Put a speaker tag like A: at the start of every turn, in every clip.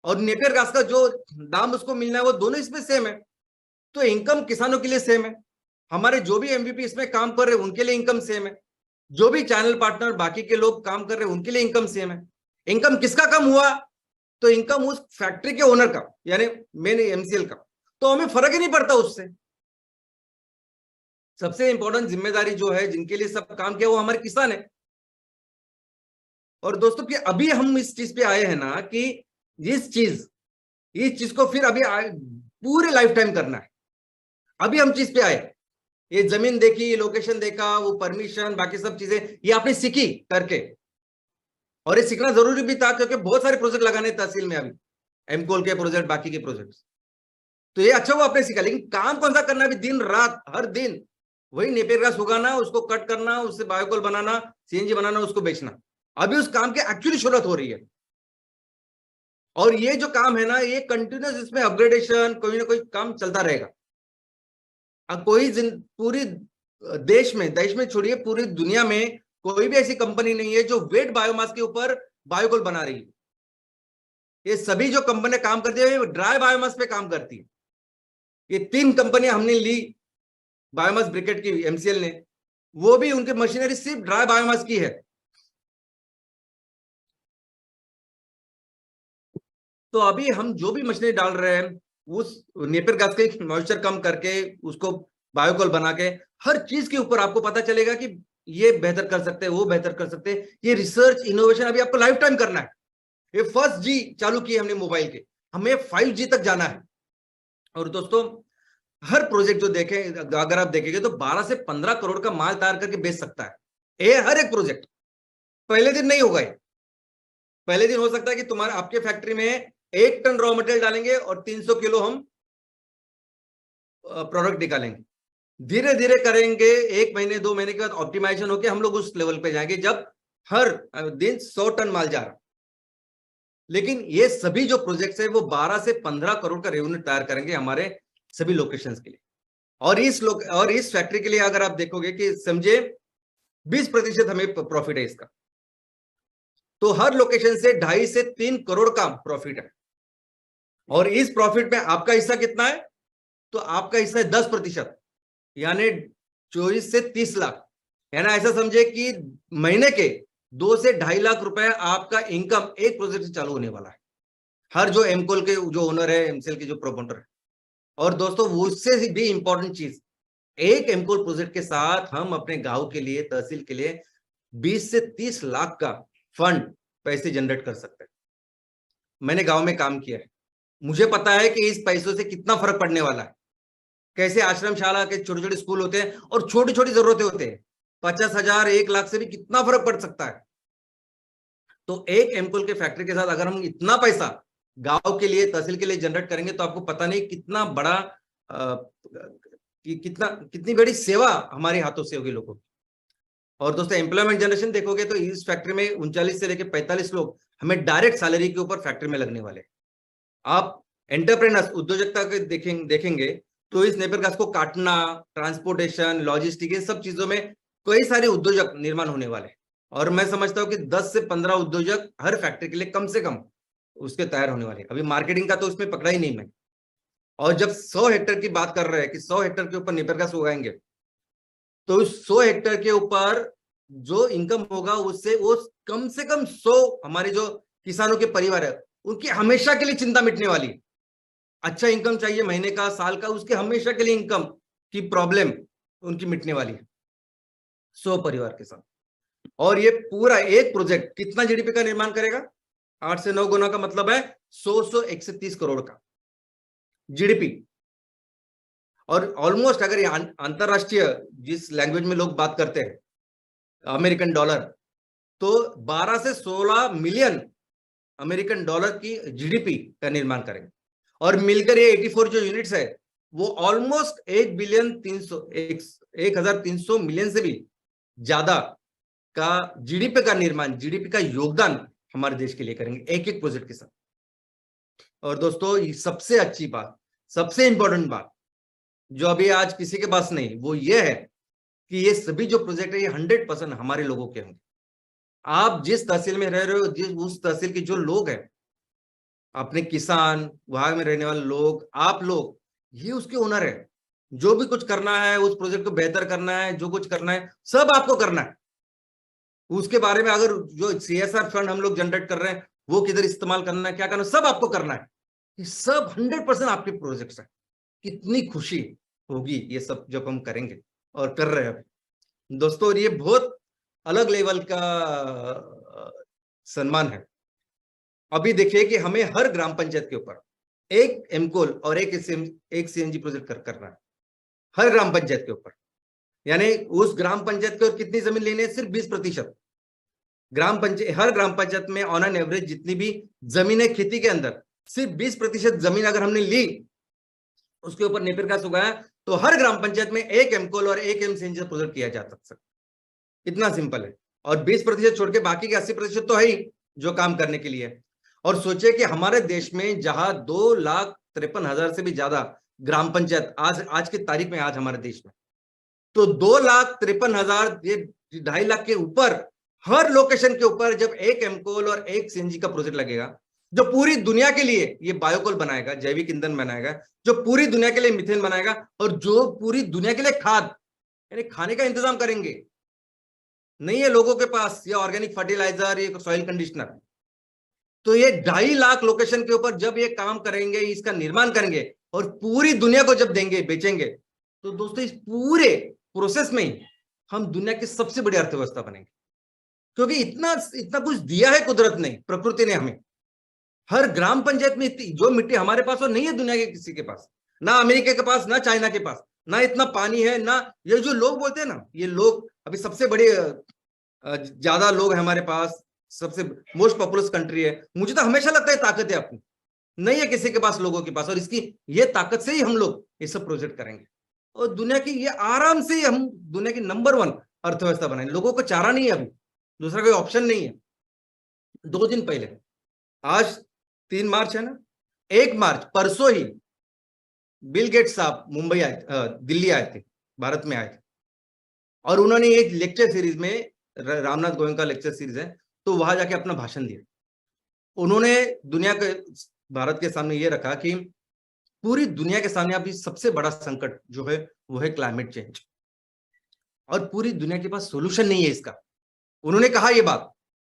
A: और नेपियर घास का जो दाम उसको मिलना है वो दोनों इसमें सेम है। तो इनकम किसानों के लिए सेम है, हमारे जो भी एमवीपी इसमें काम कर रहे हैं उनके लिए इनकम सेम है, जो भी चैनल पार्टनर बाकी के लोग काम कर रहे हैं उनके लिए इनकम सेम है। इनकम किसका कम हुआ? तो इनकम उस फैक्ट्री के ओनर का, यानी मेन एमसीएल का। तो हमें फर्क ही नहीं पड़ता उससे। सबसे इंपॉर्टेंट जिम्मेदारी जो है, जिनके लिए सब काम किया, वो हमारे किसान है। और दोस्तों कि अभी हम इस चीज पे आए हैं ना कि इस चीज को फिर अभी पूरे लाइफ टाइम करना है। अभी हम चीज पे आए, ये जमीन देखी, लोकेशन देखा, वो परमिशन, बाकी सब चीजें ये आपने सीखी करके। और ये सीखना जरूरी भी था क्योंकि बहुत सारे प्रोजेक्ट लगाने तहसील में अभी, एमकोल के प्रोजेक्ट, बाकी के प्रोजेक्ट। तो ये अच्छा वो आपने सीखा, लेकिन काम कौन सा करना है? अभी दिन रात हर दिन वही नेपियर घास उगाना, उसको कट करना, उससे बायोकोल बनाना, सीएनजी बनाना, उसको बेचना। अभी उस काम की एक्चुअली शुरुआत हो रही है। और ये जो काम है ना, ये कंटिन्यूस, इसमें अपग्रेडेशन, कोई ना कोई काम चलता रहेगा। अब पूरी देश में छोड़िए, पूरी दुनिया में कोई भी ऐसी कंपनी नहीं है जो वेट बायोमास के ऊपर बायोकोल बना रही है। ये सभी जो कंपनियां काम करती है ड्राई बायोमास पे काम करती है। ये 3 कंपनियां हमने ली बायोमास ब्रिकेट की, एमसीएल ने, वो भी उनकी मशीनरी सिर्फ ड्राई बायोमास की है। तो अभी हम जो भी मशीनरी डाल रहे हैं उस नेपियर घास के मॉइस्चर कम करके उसको बायोकोल बना के, हर चीज के ऊपर आपको पता चलेगा कि ये बेहतर कर सकते हैं, वो बेहतर कर सकते हैं। ये रिसर्च इनोवेशन अभी आपको लाइफ टाइम करना है। ये फर्स्ट जी चालू की हमने मोबाइल के, हमें 5G तक जाना है। और दोस्तों हर प्रोजेक्ट जो देखें, अगर आप देखेंगे तो 12 से 15 करोड़ का माल तैयार करके बेच सकता है ये हर एक प्रोजेक्ट। पहले दिन नहीं होगा ये। पहले दिन हो सकता है कि तुम्हारे आपके फैक्ट्री में 1 टन रॉ मटेरियल डालेंगे और 300 किलो हम प्रोडक्ट निकालेंगे। धीरे धीरे करेंगे, 1 महीने 2 महीने के बाद ऑप्टिमाइजेशन होकर हम लोग उस लेवल पे जाएंगे जब हर दिन 100 टन माल जा रहा। लेकिन ये सभी जो प्रोजेक्ट्स है वो 12 से 15 करोड़ का रेवेन्यू तैयार करेंगे हमारे सभी लोकेशंस के लिए। और इस फैक्ट्री के लिए अगर आप देखोगे कि समझे 20% हमें प्रॉफिट है इसका, तो हर लोकेशन से 2.5 से 3 करोड़ का प्रॉफिट है। और इस प्रॉफिट में आपका हिस्सा कितना है? तो आपका हिस्सा है 10%, यानी 24 से 30 लाख। यानी ऐसा समझे कि महीने के 2 से 2.5 लाख रुपए आपका इनकम एक प्रोजेक्ट से चालू होने वाला है, हर जो एमकोल के जो ओनर है, एमसीएल के जो प्रोमोटर है। और दोस्तों उससे भी इंपॉर्टेंट चीज, एक एमकोल प्रोजेक्ट के साथ हम अपने गांव के लिए, तहसील के लिए 20 से 30 लाख का फंड, पैसे जनरेट कर सकते हैं। मैंने गांव में काम किया है, मुझे पता है कि इस पैसों से कितना फर्क पड़ने वाला है। कैसे आश्रमशाला के छोटे छोटे स्कूल होते हैं और छोटी छोटी जरूरतें होते हैं, 50,000 1 लाख से भी कितना फर्क पड़ सकता है। तो एक एमकोल के फैक्ट्री के साथ अगर हम इतना पैसा गांव के लिए, तहसील के लिए जनरेट करेंगे तो आपको पता नहीं कितना बड़ा कितनी बड़ी सेवा हमारे हाथों से होगी लोगों की। और दोस्तों एम्प्लॉयमेंट जनरेशन देखोगे तो इस फैक्ट्री में 39 से लेकर 45 लोग हमें डायरेक्ट सैलरी के ऊपर फैक्ट्री में लगने वाले। आप एंटरप्रेनर्स, उद्योजकता के देखेंगे तो इस नेपियर घास को काटना, ट्रांसपोर्टेशन, लॉजिस्टिक, ये सब चीजों में कई सारे उद्योजक निर्माण होने वाले। और मैं समझता हूँ कि 10 से 15 उद्योजक हर फैक्ट्री के लिए कम से कम उसके तैयार होने वाले। अभी मार्केटिंग का तो उसमें पकड़ा ही नहीं मैं। और जब 100 हेक्टेयर की बात कर रहे हैं कि 100 हेक्टेयर के ऊपर नेपियर घास उगाएंगे, तो उस 100 हेक्टेयर के ऊपर जो इनकम होगा उससे वो कम से कम 100 हमारे जो किसानों के परिवार है उनकी हमेशा के लिए चिंता मिटने वाली है। अच्छा इनकम चाहिए महीने का, साल का, उसके हमेशा के लिए इनकम की प्रॉब्लम उनकी मिटने वाली है 100 परिवार के साथ। और ये पूरा एक प्रोजेक्ट कितना जीडीपी का निर्माण करेगा? 8 से 9 गुना का मतलब है 131 करोड़ का जीडीपी। और ऑलमोस्ट अगर ये अंतरराष्ट्रीय जिस लैंग्वेज में लोग बात करते हैं, अमेरिकन डॉलर, तो 12 से 16 मिलियन अमेरिकन डॉलर की जीडीपी का निर्माण करेंगे। और मिलकर ये 84 जो यूनिट्स है वो ऑलमोस्ट 1,300 मिलियन से भी ज्यादा का जीडीपी का निर्माण, जीडीपी का योगदान हमारे देश के लिए करेंगे एक एक प्रोजेक्ट के साथ। और दोस्तों सबसे अच्छी बात, सबसे इंपॉर्टेंट बात जो अभी आज किसी के पास नहीं, वो ये है कि ये सभी जो प्रोजेक्ट है ये 100% हमारे लोगों के होंगे। आप जिस तहसील में रह रहे हो, जिस उस तहसील के जो लोग हैं अपने किसान, वहां में रहने वाले लोग, आप लोग, ये उसके ओनर है। जो भी कुछ करना है, उस प्रोजेक्ट को बेहतर करना है, जो कुछ करना है, सब आपको करना है। उसके बारे में अगर जो CSR फंड हम लोग जनरेट कर रहे हैं, वो किधर इस्तेमाल करना है, क्या करना है, सब आपको करना है। ये सब 100% आपके प्रोजेक्ट्स है। कितनी खुशी होगी ये सब जब हम करेंगे और कर रहे हैं दोस्तों। और ये बहुत अलग लेवल का सम्मान है। अभी देखिए कि हमें हर ग्राम पंचायत के ऊपर एक एमकोल और एक CNG प्रोजेक्ट करना है, हर ग्राम पंचायत के ऊपर। यानी उस ग्राम पंचायत को कितनी जमीन लेनी है? सिर्फ 20%। हर ग्राम पंचायत में ऑन एन एवरेज जितनी भी जमीन है खेती के अंदर, सिर्फ 20% जमीन अगर हमने ली, उसके ऊपर नेपियर घास उगाया, तो हर ग्राम पंचायत में एक एमकोल और एक CNG प्रोजेक्ट किया जा सकता है। इतना सिंपल है। और 20% छोड़ के बाकी के 80% तो है ही जो काम करने के लिए। और सोचिए कि हमारे देश में जहां 2,53,000 से भी ज्यादा ग्राम पंचायत आज की तारीख में, आज हमारे देश में तो 2,53,000, ये 2.5 लाख के ऊपर हर लोकेशन के ऊपर जब एक एमकोल और एक CNG का प्रोजेक्ट लगेगा, जो पूरी दुनिया के लिए ये बायोकोल बनाएगा, जैविक ईंधन बनाएगा, जो पूरी दुनिया के लिए मीथेन बनाएगा, और जो पूरी दुनिया के लिए खाद यानी खाने का इंतजाम करेंगे। नहीं है लोगों के पास ये ऑर्गेनिक फर्टिलाइजर, ये सॉइल कंडीशनर, तो ये 2.5 लाख लोकेशन के ऊपर जब ये काम करेंगे, इसका निर्माण करेंगे और पूरी दुनिया को जब देंगे, बेचेंगे, तो दोस्तों इस पूरे प्रोसेस में ही हम दुनिया की सबसे बड़ी अर्थव्यवस्था बनेंगे। क्योंकि इतना इतना कुछ दिया है कुदरत ने, प्रकृति ने हमें। हर ग्राम पंचायत में इतनी जो मिट्टी हमारे पास और नहीं है दुनिया के किसी के पास, ना अमेरिका के पास, ना चाइना के पास, ना इतना पानी है, ना ये जो लोग बोलते हैं ना, ये लोग अभी सबसे बड़े ज्यादा लोग हैं हमारे पास, सबसे मोस्ट पॉपुलस कंट्री है। मुझे तो हमेशा लगता है ताकत है अपनी, नहीं है किसी के पास, लोगों के पास, और इसकी ये ताकत से ही हम लोग ये सब प्रोजेक्ट करेंगे और दुनिया की ये आराम से हम दुनिया की नंबर 1 अर्थव्यवस्था बनाएंगे। लोगों को चारा नहीं है अभी, दूसरा कोई ऑप्शन नहीं है। 2 दिन पहले, आज 3 मार्च है ना, 1 मार्च परसों ही बिल गेट्स साहब मुंबई आए, दिल्ली आए थे, भारत में आए थे, और उन्होंने एक लेक्चर सीरीज में, रामनाथ गोयंका का लेक्चर सीरीज है, तो वहां जाके अपना भाषण दिया। उन्होंने दुनिया के, भारत के सामने ये रखा कि पूरी दुनिया के सामने अभी सबसे बड़ा संकट जो है वो है क्लाइमेट चेंज, और पूरी दुनिया के पास सोल्यूशन नहीं है इसका। उन्होंने कहा ये बात,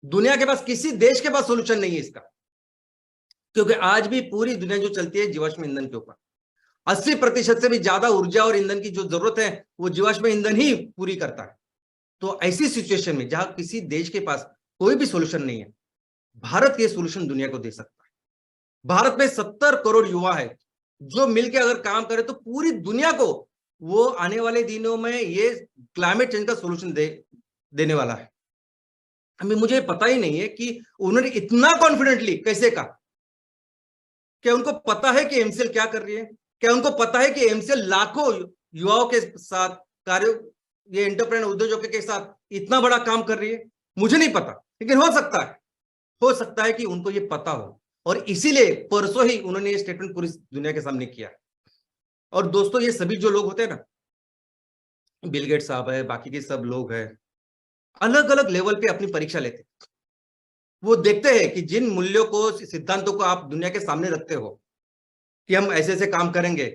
A: दुनिया के पास, किसी देश के पास सोल्यूशन नहीं है इसका, क्योंकि आज भी पूरी दुनिया जो चलती है जीवाश्म ईंधन के ऊपर। 80% से भी ज्यादा ऊर्जा और ईंधन की जो जरूरत है वो जीवाश्म ईंधन ही पूरी करता है। तो ऐसी सिचुएशन में जहां किसी देश के पास कोई भी सोल्यूशन नहीं है, भारत ये सोल्यूशन दुनिया को दे सकता है। भारत में 70 करोड़ युवा है जो मिलकर अगर काम करे तो पूरी दुनिया को वो आने वाले दिनों में ये क्लाइमेट चेंज का सोल्यूशन देने वाला है। हमें, मुझे पता ही नहीं है कि उन्होंने इतना कॉन्फिडेंटली कैसे कहा। क्या उनको पता है कि एमसीएल क्या कर रही है? क्या उनको पता है कि एमसीएल लाखों युवाओं के साथ, कार्य, ये एंटरप्रेन्योर उद्योजकों के साथ इतना बड़ा काम कर रही है? मुझे नहीं पता, लेकिन हो सकता है कि उनको ये पता हो, और इसीलिए परसों ही उन्होंने ये स्टेटमेंट पूरी दुनिया के सामने किया। और दोस्तों ये सभी जो लोग होते हैं ना, बिल गेट्स साहब है, बाकी के सब लोग हैं, अलग अलग लेवल पे अपनी परीक्षा लेते हैं। वो देखते हैं कि जिन मूल्यों को, सिद्धांतों को आप दुनिया के सामने रखते हो कि हम ऐसे ऐसे काम करेंगे,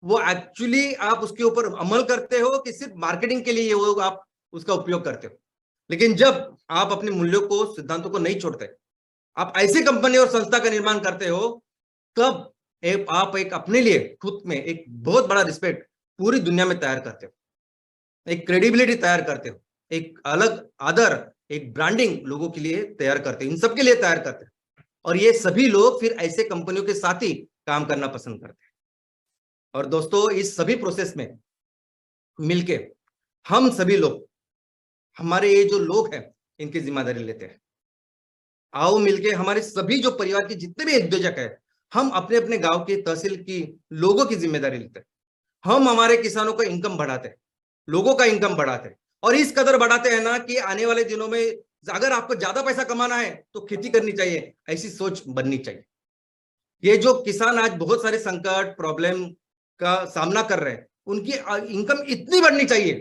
A: वो एक्चुअली आप उसके ऊपर अमल करते हो कि सिर्फ मार्केटिंग के लिए वो आप उसका उपयोग करते हो। लेकिन जब आप अपने मूल्यों को, सिद्धांतों को नहीं छोड़ते, आप ऐसी कंपनी और संस्था का निर्माण करते हो, तब आप एक अपने लिए खुद में एक बहुत बड़ा रिस्पेक्ट पूरी दुनिया में तैयार करते हो, एक क्रेडिबिलिटी तैयार करते हो, एक अलग आदर, एक ब्रांडिंग लोगों के लिए तैयार करते हो, इन सबके लिए तैयार करते हो। और ये सभी लोग फिर ऐसे कंपनियों के साथ ही काम करना पसंद करते हैं। और दोस्तों इस सभी प्रोसेस में मिलके हम सभी लोग, हमारे ये जो लोग हैं, इनकी जिम्मेदारी लेते हैं। आओ मिलके हमारे सभी जो परिवार के जितने भी उद्योजक है, हम अपने अपने गांव की, तहसील की लोगों की जिम्मेदारी लेते हैं। हम हमारे किसानों का इनकम बढ़ाते हैं, लोगों का इनकम बढ़ाते हैं, और इस कदर बढ़ाते हैं ना कि आने वाले दिनों में अगर आपको ज्यादा पैसा कमाना है तो खेती करनी चाहिए, ऐसी सोच बननी चाहिए। ये जो किसान आज बहुत सारे संकट, प्रॉब्लम का सामना कर रहे हैं, उनकी इनकम इतनी बढ़नी चाहिए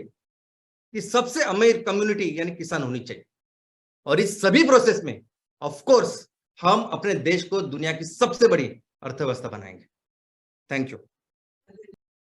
A: कि सबसे अमीर कम्युनिटी यानी किसान होनी चाहिए। और इस सभी प्रोसेस में ऑफ कोर्स हम अपने देश को दुनिया की सबसे बड़ी अर्थव्यवस्था बनाएंगे। Thank you.